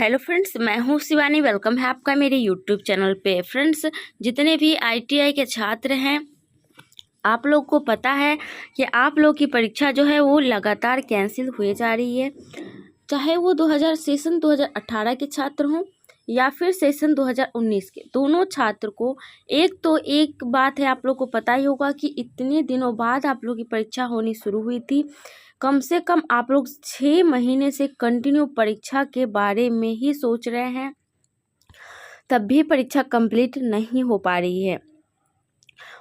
Hello friends, मैं हूं Shivani. Welcome है आपका मेरे यूट्यूब चैनल पे। फ्रेंड्स, जितने भी आईटीआई के छात्र हैं, आप लोग को पता है कि आप लोग की परीक्षा जो है वो लगातार कैंसिल हुए जा रही है। चाहे वो 2018 के छात्र हों या फिर सेशन 2019 के, दोनों छात्र को एक बात है, आप लोग को पता ही होगा कि इतने दिनों बाद आप लोग की परीक्षा होनी शुरू हुई थी। कम से कम आप लोग 6 महीने से कंटिन्यू परीक्षा के बारे में ही सोच रहे हैं, तब भी परीक्षा कंप्लीट नहीं हो पा रही है।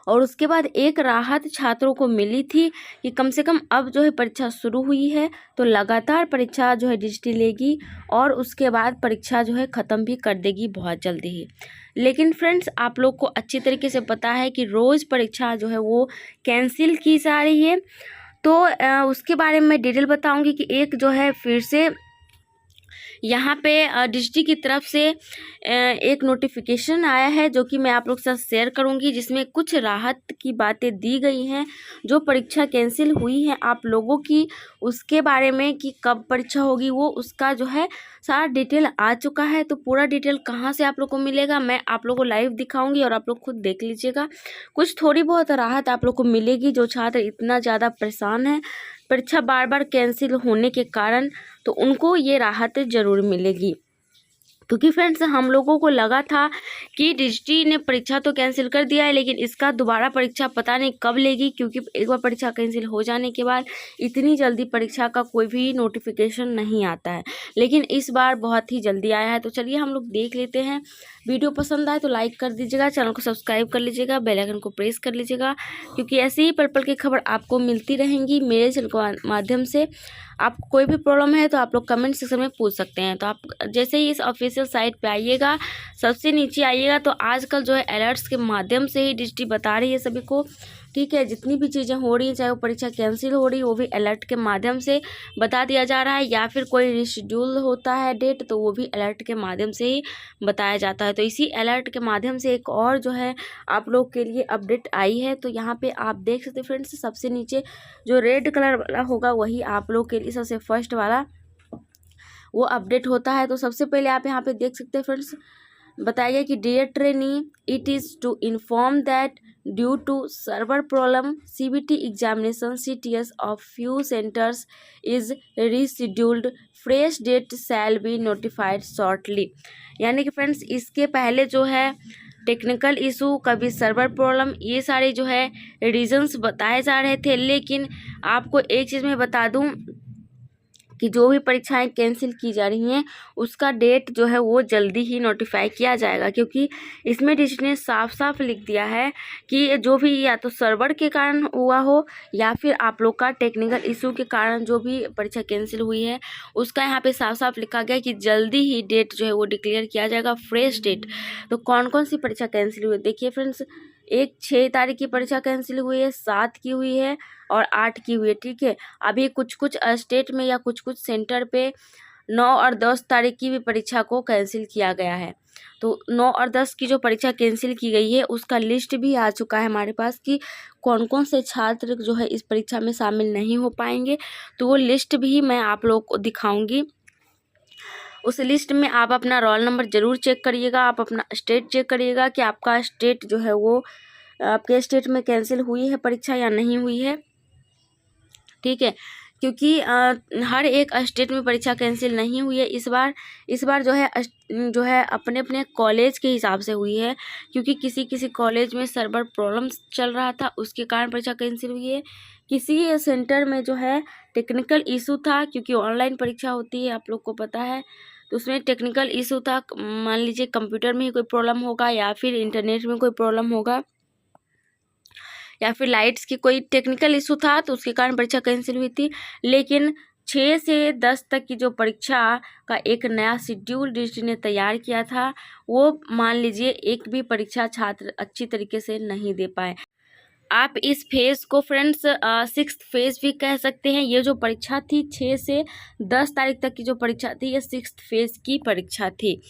और उसके बाद एक राहत छात्रों को मिली थी कि कम से कम अब जो है परीक्षा शुरू हुई है तो लगातार परीक्षा जो है डिजिटल लेगी और उसके बाद परीक्षा जो है ख़त्म भी कर देगी बहुत जल्दी ही। लेकिन फ्रेंड्स, आप लोग को अच्छी तरीके से पता है कि रोज़ परीक्षा जो है वो कैंसिल की जा रही है। तो उसके बारे में मैं डिटेल बताऊंगी कि एक जो है फिर से यहाँ पे डिस्ट्रिक्ट की तरफ से एक नोटिफिकेशन आया है जो कि मैं आप लोग के साथ शेयर करूँगी, जिसमें कुछ राहत की बातें दी गई हैं। जो परीक्षा कैंसिल हुई है आप लोगों की, उसके बारे में कि कब परीक्षा होगी वो उसका जो है सारा डिटेल आ चुका है। तो पूरा डिटेल कहाँ से आप लोग को मिलेगा, मैं आप लोग को लाइव दिखाऊंगी और आप लोग खुद देख लीजिएगा। कुछ थोड़ी बहुत राहत आप लोग को मिलेगी जो छात्र इतना ज़्यादा परेशान है परीक्षा बार बार कैंसिल होने के कारण, तो उनको ये राहत ज़रूर मिलेगी। क्योंकि फ्रेंड्स, हम लोगों को लगा था कि डिस्ट्री ने परीक्षा तो कैंसिल कर दिया है, लेकिन इसका दोबारा परीक्षा पता नहीं कब लेगी, क्योंकि एक बार परीक्षा कैंसिल हो जाने के बाद इतनी जल्दी परीक्षा का कोई भी नोटिफिकेशन नहीं आता है। लेकिन इस बार बहुत ही जल्दी आया है। तो चलिए हम लोग देख लेते हैं। वीडियो पसंद आए तो लाइक कर दीजिएगा, चैनल को सब्सक्राइब कर लीजिएगा, बेल आइकन को प्रेस कर लीजिएगा, क्योंकि ऐसे ही पल पल की खबर आपको मिलती रहेंगी मेरे चैनल के माध्यम से। आपको कोई भी प्रॉब्लम है तो आप लोग कमेंट सेक्शन में पूछ सकते हैं। तो आप जैसे ही इस ऑफिशियल साइट पे आइएगा, सबसे नीचे आइएगा, तो आजकल जो है अलर्ट्स के माध्यम से ही डिस्ट्रिक्ट बता रही है सभी को, ठीक है। जितनी भी चीज़ें हो रही हैं, चाहे वो परीक्षा कैंसिल हो रही है, वो भी अलर्ट के माध्यम से बता दिया जा रहा है, या फिर कोई रिशेड्यूल होता है डेट तो वो भी अलर्ट के माध्यम से ही बताया जाता है। तो इसी अलर्ट के माध्यम से एक और जो है आप लोग के लिए अपडेट आई है। तो यहाँ पे आप देख सकते हैं फ्रेंड्स, सबसे नीचे जो रेड कलर वाला होगा वही आप लोग के लिए सबसे फर्स्ट वाला वो अपडेट होता है। तो सबसे पहले आप यहाँ पे देख सकते हैं फ्रेंड्स, बताया गया कि dear trainee, it is to inform that due to server problem CBT examination CTS of few centres is rescheduled, fresh date shall be notified shortly. यानी कि फ्रेंड्स, इसके पहले जो है टेक्निकल इशू, कभी सर्वर प्रॉब्लम, ये सारे जो है रीजंस बताए जा रहे थे। लेकिन आपको एक चीज़ मैं बता दूं कि जो भी परीक्षाएं कैंसिल की जा रही हैं उसका डेट जो है वो जल्दी ही नोटिफाई किया जाएगा, क्योंकि इसमें डिस्ट्रिक्ट ने साफ साफ लिख दिया है कि जो भी या तो सर्वर के कारण हुआ हो या फिर आप लोग का टेक्निकल इशू के कारण जो भी परीक्षा कैंसिल हुई है उसका यहाँ पे साफ साफ लिखा गया कि जल्दी ही डेट जो है वो डिक्लेयर किया जाएगा, फ्रेश डेट। तो कौन कौन सी परीक्षा कैंसिल हुई है देखिए फ्रेंड्स, 6 तारीख की परीक्षा कैंसिल हुई है, 7 की हुई है और 8 की हुई है, ठीक है। अभी कुछ कुछ स्टेट में या कुछ कुछ सेंटर पे 9 और 10 तारीख की भी परीक्षा को कैंसिल किया गया है। तो 9 और 10 की जो परीक्षा कैंसिल की गई है उसका लिस्ट भी आ चुका है हमारे पास कि कौन कौन से छात्र जो है इस परीक्षा में शामिल नहीं हो पाएंगे। तो वो लिस्ट भी मैं आप लोग को दिखाऊंगी। उस लिस्ट में आप अपना रोल नंबर ज़रूर चेक करिएगा, आप अपना स्टेट चेक करिएगा कि आपका स्टेट जो है वो आपके स्टेट में कैंसिल हुई है परीक्षा या नहीं हुई है, ठीक है। क्योंकि हर एक स्टेट में परीक्षा कैंसिल नहीं हुई है इस बार जो है अपने अपने कॉलेज के हिसाब से हुई है, क्योंकि किसी किसी कॉलेज में सर्वर प्रॉब्लम्स चल रहा था उसके कारण परीक्षा कैंसिल हुई है। किसी सेंटर में जो है टेक्निकल इशू था, क्योंकि ऑनलाइन परीक्षा होती है आप लोग को पता है, तो उसमें टेक्निकल इशू था। मान लीजिए कंप्यूटर में ही कोई प्रॉब्लम होगा या फिर इंटरनेट में कोई प्रॉब्लम होगा या फिर लाइट्स की कोई टेक्निकल इशू था, तो उसके कारण परीक्षा कैंसिल हुई थी। लेकिन 6 से 10 तक की जो परीक्षा का एक नया शेड्यूल डिस्ट्रिक्ट ने तैयार किया था, वो मान लीजिए एक भी परीक्षा छात्र अच्छी तरीके से नहीं दे पाए। आप इस फेज़ को फ्रेंड्स 6th फेज़ भी कह सकते हैं। ये जो परीक्षा थी 6 से 10 तारीख तक की जो परीक्षा थी ये 6th फेज़ की परीक्षा थी,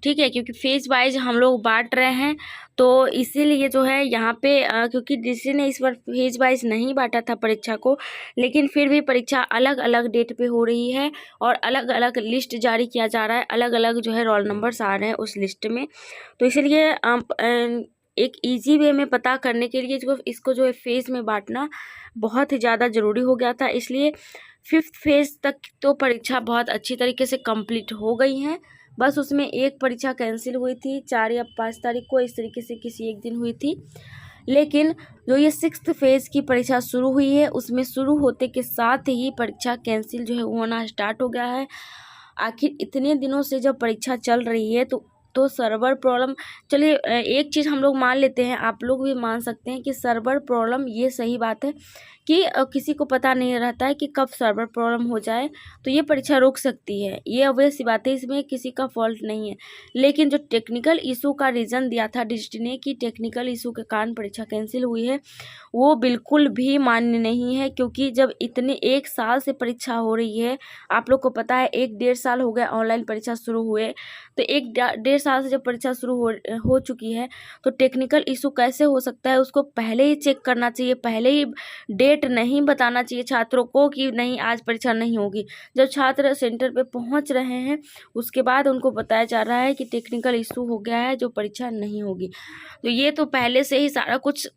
ठीक है, क्योंकि फेज़ वाइज हम लोग बांट रहे हैं, तो इसीलिए जो है यहाँ पे क्योंकि डीसी ने इस बार फेज़ वाइज नहीं बांटा था परीक्षा को, लेकिन फिर भी परीक्षा अलग अलग डेट पे हो रही है और अलग अलग लिस्ट जारी किया जा रहा है, अलग अलग जो है रोल नंबर्स आ रहे हैं उस लिस्ट में। तो इसलिए एक ईजी वे में पता करने के लिए जो इसको जो है फेज़ में बांटना बहुत ही ज़्यादा ज़रूरी हो गया था। इसलिए 5th फेज़ तक तो परीक्षा बहुत अच्छी तरीके से कंप्लीट हो गई हैं। बस उसमें एक परीक्षा कैंसिल हुई थी 4 या 5 तारीख को, इस तरीके से किसी एक दिन हुई थी। लेकिन जो ये 6th फेज़ की परीक्षा शुरू हुई है उसमें शुरू होते के साथ ही परीक्षा कैंसिल जो है होना स्टार्ट हो गया है। आखिर इतने दिनों से जब परीक्षा चल रही है तो सर्वर प्रॉब्लम, चलिए एक चीज़ हम लोग मान लेते हैं, आप लोग भी मान सकते हैं कि सर्वर प्रॉब्लम, ये सही बात है कि किसी को पता नहीं रहता है कि कब सर्वर प्रॉब्लम हो जाए तो ये परीक्षा रुक सकती है, ये ऑब्वियस सी बात है, इसमें किसी का फॉल्ट नहीं है। लेकिन जो टेक्निकल इशू का रीज़न दिया था डिस्ट्री ने कि टेक्निकल इशू के कारण परीक्षा कैंसिल हुई है, वो बिल्कुल भी मान्य नहीं है। क्योंकि जब इतने 1 साल से परीक्षा हो रही है, आप लोग को पता है 1-1.5 साल हो गया ऑनलाइन परीक्षा शुरू हुए, तो 1-1.5 साल से जब परीक्षा शुरू हो चुकी है तो टेक्निकल इशू कैसे हो सकता है, उसको पहले ही चेक करना चाहिए, पहले ही डेट नहीं बताना चाहिए छात्रों को कि नहीं आज परीक्षा नहीं होगी। जब छात्र सेंटर पे पहुंच रहे हैं उसके बाद उनको बताया जा रहा है कि टेक्निकल इशू हो गया है जो परीक्षा नहीं होगी। तो ये तो पहले से ही सारा कुछ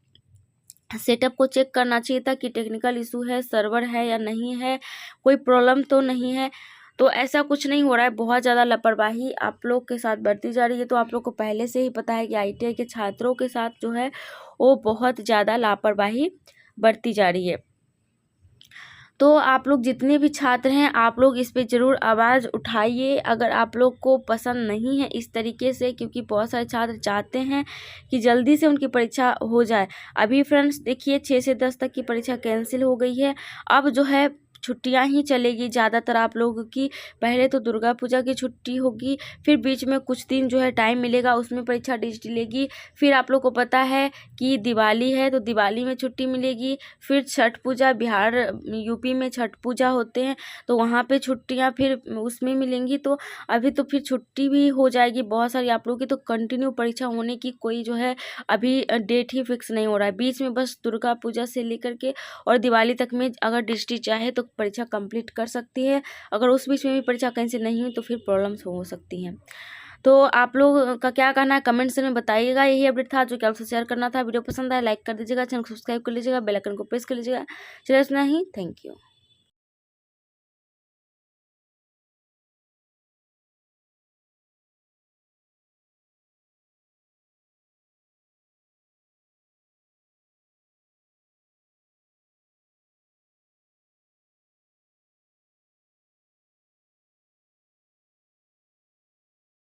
सेटअप को चेक करना चाहिए था कि टेक्निकल इशू है, सर्वर है या नहीं है, कोई प्रॉब्लम तो नहीं है। तो ऐसा कुछ नहीं हो रहा है, बहुत ज़्यादा लापरवाही आप लोग के साथ बरती जा रही है। तो आप लोग को पहले से ही पता है कि ITI के छात्रों के साथ जो है वो बहुत ज़्यादा लापरवाही बरती जा रही है। तो आप लोग जितने भी छात्र हैं आप लोग इस पे ज़रूर आवाज़ उठाइए अगर आप लोग को पसंद नहीं है इस तरीके से, क्योंकि बहुत सारे छात्र चाहते हैं कि जल्दी से उनकी परीक्षा हो जाए। अभी फ्रेंड्स देखिए 6 से 10 तक की परीक्षा कैंसिल हो गई है, अब जो है छुट्टियां ही चलेगी ज़्यादातर आप लोगों की। पहले तो दुर्गा पूजा की छुट्टी होगी, फिर बीच में कुछ दिन जो है टाइम मिलेगा उसमें परीक्षा डिजिटल लेगी, फिर आप लोग को पता है कि दिवाली है तो दिवाली में छुट्टी मिलेगी, फिर छठ पूजा, बिहार यूपी में छठ पूजा होते हैं तो वहाँ पे छुट्टियाँ फिर उसमें मिलेंगी। तो अभी तो फिर छुट्टी भी हो जाएगी बहुत सारी आप लोगों की, तो कंटिन्यू परीक्षा होने की कोई जो है अभी डेट ही फिक्स नहीं हो रहा है। बीच में बस दुर्गा पूजा से लेकर के और दिवाली तक में अगर डिस्ट्रिक्ट चाहे तो परीक्षा कंप्लीट कर सकती है, अगर उस बीच में भी परीक्षा कैंसिल नहीं हुई तो फिर प्रॉब्लम्स हो सकती हैं। तो आप लोग का क्या कहना है कमेंट्स में बताइएगा। यही अपडेट था जो कि आपसे शेयर करना था। वीडियो पसंद आए लाइक कर दीजिएगा, चैनल को सब्सक्राइब कर लीजिएगा, बेल आइकन को प्रेस कर लीजिएगा। चलिए इतना ही, थैंक यू।